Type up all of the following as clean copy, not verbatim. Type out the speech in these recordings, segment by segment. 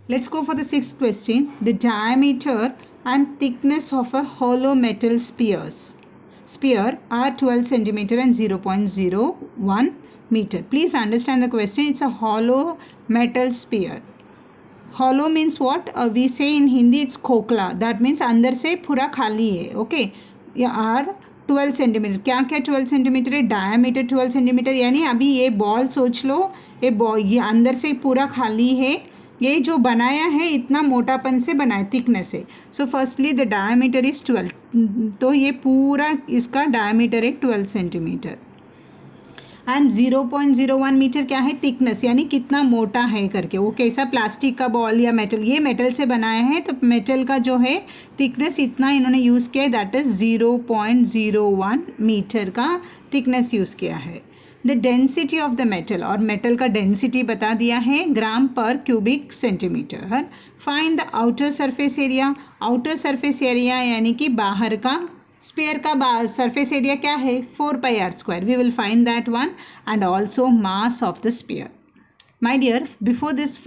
Let's go for the sixth question. The diameter and thickness of a hollow metal sphere are 12 centimeter and 0.01 meter. Please understand the question. It's a hollow metal sphere. Hollow means what? We say in Hindi it's खोखला. That means अंदर से पूरा खाली है. Okay. यार 12 centimetre. क्या क्या 12 centimetre है? Diameter 12 centimetre. यानी अभी ये बॉल सोच लो, ये अंदर से पूरा खाली है. ये जो बनाया है इतना मोटापन से बनाया, थिकनेस है. So firstly the diameter is 12. तो ये पूरा इसका डायमीटर है 12 सेंटीमीटर. एंड 0.01 मीटर क्या है? थिकनेस, यानी कितना मोटा है करके. वो कैसा? प्लास्टिक का बॉल या मेटल. ये मेटल से बनाया है तो मेटल का जो है थिकनेस इतना इन्होंने यूज़ किया है, दैट इज़ 0.01 मीटर का थिकनेस यूज़ किया है. The density of the metal, और मेटल का डेंसिटी बता दिया है ग्राम पर cubic centimetre. Find the outer surface area. Outer surface area यानी कि बाहर का स्पेयर का सरफेस एरिया क्या है? 4πr². We will find that one. And also mass of the sphere. My dear, before this,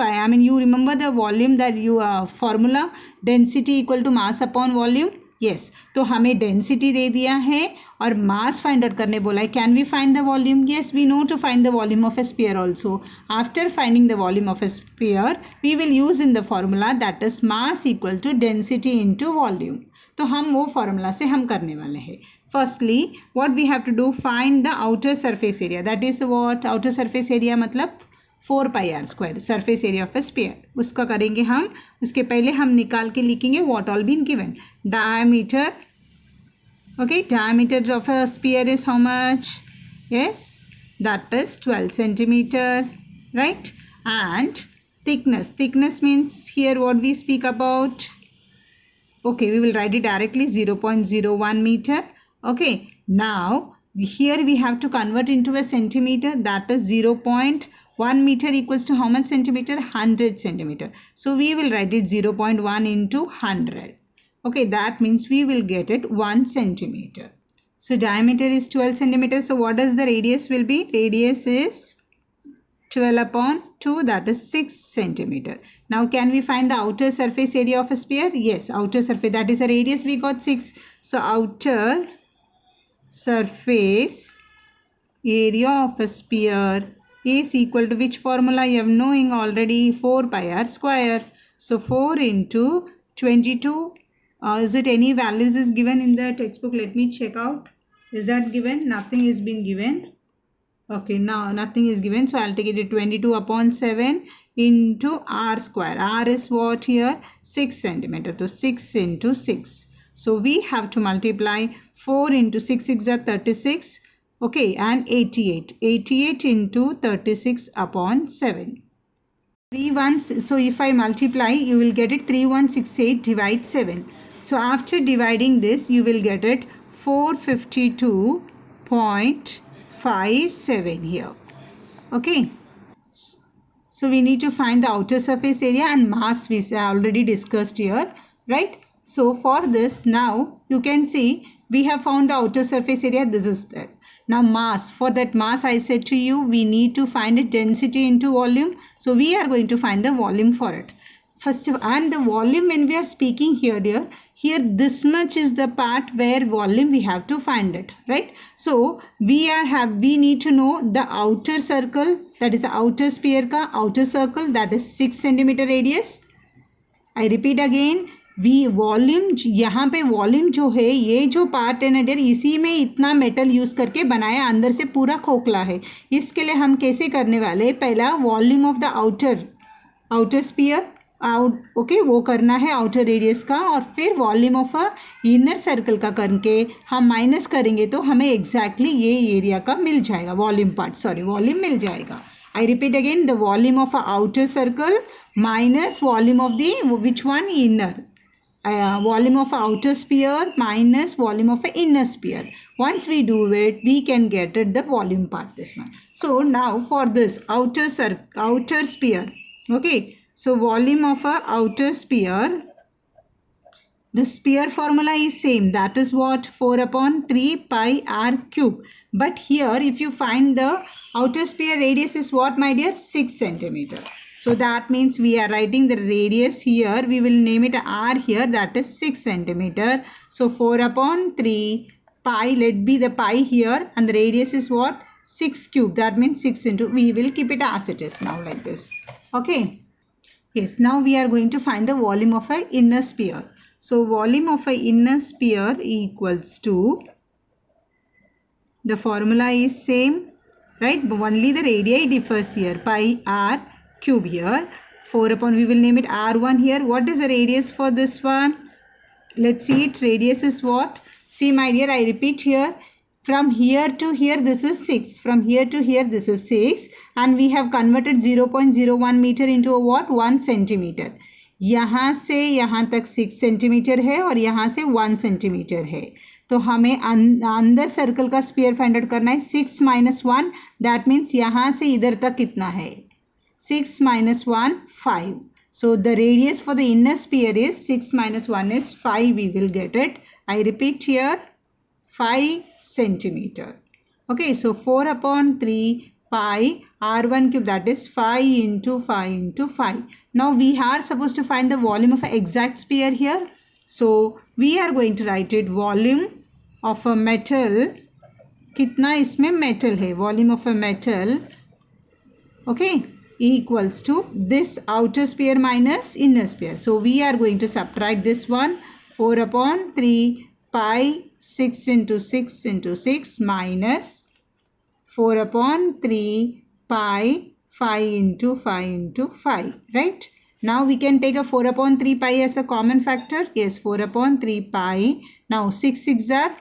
you remember the volume that you formula, density equal to mass upon volume. Yes, तो हमें density दे दिया है और mass find out करने बोला है. Can we find the volume? Yes, we know to find the volume of a sphere also. After finding the volume of a sphere we will use in the formula that is mass equal to density into volume. तो हम वो formula से हम करने वाले हैं. Firstly what we have to do, find the outer surface area. That is what? Outer surface area मतलब 4πr², surface area of a sphere. उसका करेंगे हम. उसके पहले हम निकाल के लिखेंगे what all been given. Diameter, okay, diameter of a sphere is how much? Yes, that is 12 centimetre, right. And thickness, thickness means here what we speak about. Okay, we will write it directly, 0.01 meter. Okay, now here we have to convert into a centimeter. That is 0.1 meter equals to how much centimeter? 100 centimeter. So we will write it 0.1 into 100. Okay, that means we will get it 1 centimeter. So diameter is 12 centimeter. So what does the radius will be? Radius is 12 upon 2, that is 6 centimeter. Now can we find the outer surface area of a sphere? Yes, outer surface, that is a radius we got 6. So outer surface area of a sphere is equal to which formula? You have knowing already, 4πr². So 4 into 22. Is it any values is given in the textbook? Let me check out. Is that given? Nothing is being given. Okay, now nothing is given, so I'll take it to 22 upon 7 into r². R is what here? 6 centimeter. So 6 into 6. So we have to multiply 4 into 6, 6 are 36. Okay, and 88. 88 into 36 upon 7. 3 ones. So if I multiply, you will get it 3168 divide 7. So after dividing this, you will get it 452.57 here. Okay, so we need to find the outer surface area and mass we already discussed here, right? So for this, now you can see we have found the outer surface area. This is that. Now mass, for that mass I said to you we need to find it density into volume. So we are going to find the volume for it. First of all, and the volume when we are speaking here, dear, here this much is the part where volume we have to find it, right? So we need to know the outer circle, that is the outer sphere ka outer circle, that is 6 centimeter radius. I repeat again, volume, यहाँ पे volume जो है, ये जो part है ना dear, इसी में इतना मेटल यूज़ करके बनाया, अंदर से पूरा खोखला है. इसके लिए हम कैसे करने वाले हैं? पहला volume of the outer sphere okay, वो करना है आउटर रेडियस का, और फिर volume of a inner circle का करके हम माइनस करेंगे तो हमें एग्जैक्टली ये एरिया का मिल जाएगा, वॉल्यूम मिल जाएगा. I repeat again, the volume of a outer circle minus volume of the which one? Inner. Volume of outer sphere minus volume of inner sphere. Once we do it, we can get it the volume part, this one. So now for this outer sphere, okay, so volume of a outer sphere, the sphere formula is same, that is what? 4 upon 3 pi r cube. But here if you find the outer sphere radius is what, my dear? 6 centimeter. So that means we are writing the radius here. We will name it r here, that is 6 centimeter. So 4 upon 3 pi, let be the pi here, and the radius is what? 6 cube. That means 6 into, we will keep it as it is now like this. Okay. Yes, now we are going to find the volume of an inner sphere. So volume of an inner sphere equals to, the formula is same, right? But only the radii differs here. Pi r cube here. 4 upon, we will name it r1 here. What is the radius for this one? Let's see it. Radius is what? See my dear, I repeat here. From here to here this is 6. From here to here this is 6. And we have converted 0.01 meter into a what? 1 centimeter. यहाँ से यहाँ तक 6 centimetre है और यहाँ से 1 centimetre है. तो हमें अंदर सर्कल का स्फीयर फाइंड आउट करना है. 6 minus 1, दैट मीन्स यहाँ से इधर तक कितना है? 6 minus 1, 5. So the radius for the inner sphere is 6 minus 1 is 5. We will get it. I repeat here, 5 centimeter. Okay, so 4 upon 3 pi r1 cube, that is 5 into 5 into 5. Now we are supposed to find the volume of an exact sphere here. So we are going to write it, volume of a metal. कितना इसमें metal है? Volume of a metal, okay, equals to this outer sphere minus inner sphere. So we are going to subtract this one. 4 upon 3 pi 6 into 6 into 6 minus 4 upon 3 pi 5 into 5 into 5, right? Now we can take a 4 upon 3 pi as a common factor. Yes, 4 upon 3 pi. Now 6 6 are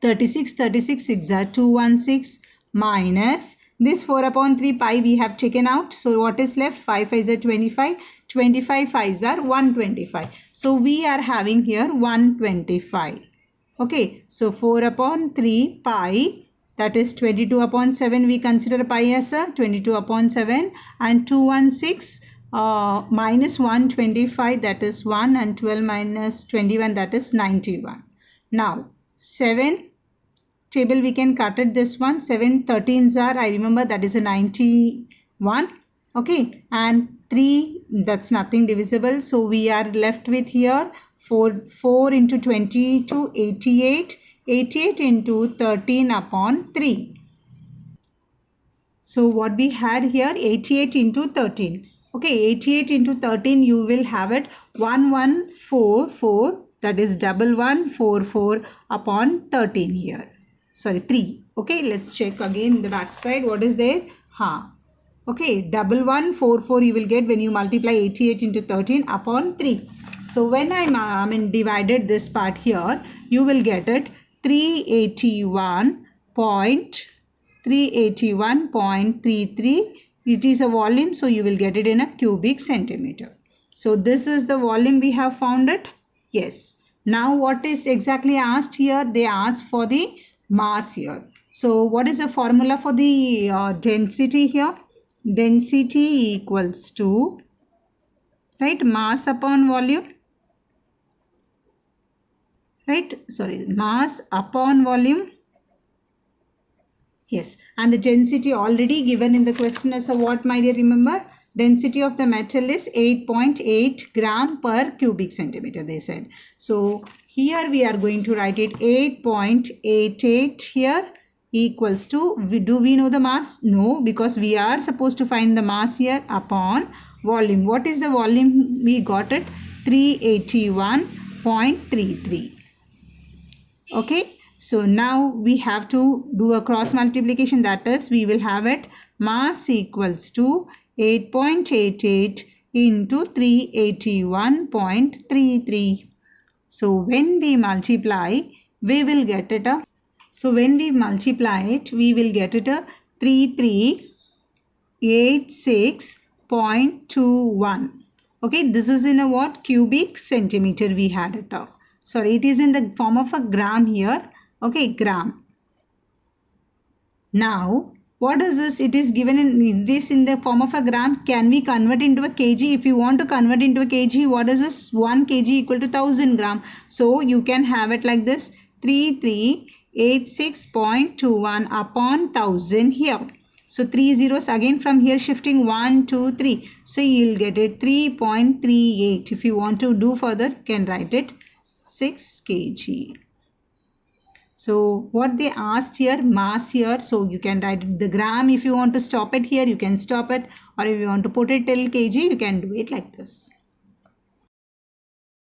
36, 36 6 are 216 minus this 4 upon 3 pi we have taken out. So what is left? 5 5s are 25. 25 5s are 125. So we are having here 125. Okay. So 4 upon 3 pi, that is 22 upon 7. We consider pi as a 22 upon 7. And 216 minus 125, that is 1. And 12 minus 21, that is 91. Now 7 table we can cut it, this one. 7 13s are, I remember, that is a 91. Okay, and 3, that's nothing divisible. So we are left with here 4 into 22, 88. 88 into 13 upon 3. So what we had here, 88 into 13. Okay, 88 into 13, you will have it 1144, that is 1144 upon 13 here. Sorry, 3. Okay, let's check again the back side. What is there? Okay, 1144 you will get when you multiply 88 into 13 upon 3. So when I divided this part here, you will get it 381.33. It is a volume, so you will get it in a cubic centimeter. So this is the volume we have found it. Yes. Now what is exactly asked here? They asked for the mass here. So what is the formula for the density here? Density equals to, right, mass upon volume. Right, sorry, mass upon volume. Yes, and the density already given in the question as a what, my dear? Remember, density of the metal is 8.8 gram per cubic centimeter, they said. So here we are going to write it 8.88 here equals to, do we know the mass? No, because we are supposed to find the mass here upon volume. What is the volume? We got it 381.33. Okay, so now we have to do a cross multiplication, that is we will have it mass equals to 8.88 into 381.33. So when we multiply, we will get it a, so when we multiply it, we will get it a 3386.21. Okay, this is in a what? Cubic centimeter we had it of. Sorry, it is in the form of a gram here. Okay, gram. Now, what is this? It is given in this in the form of a gram. Can we convert into a kg? If you want to convert into a kg, what is this? 1 kg equal to 1000 gram. So you can have it like this: 3386.21 upon 1000 here. So 3 zeros again from here shifting 1, 2, 3. So you'll get it 3.38. If you want to do further, you can write it 6 kg. So what they asked here, mass here, so you can write the gram. If you want to stop it here, you can stop it, or if you want to put it till kg, you can do it like this.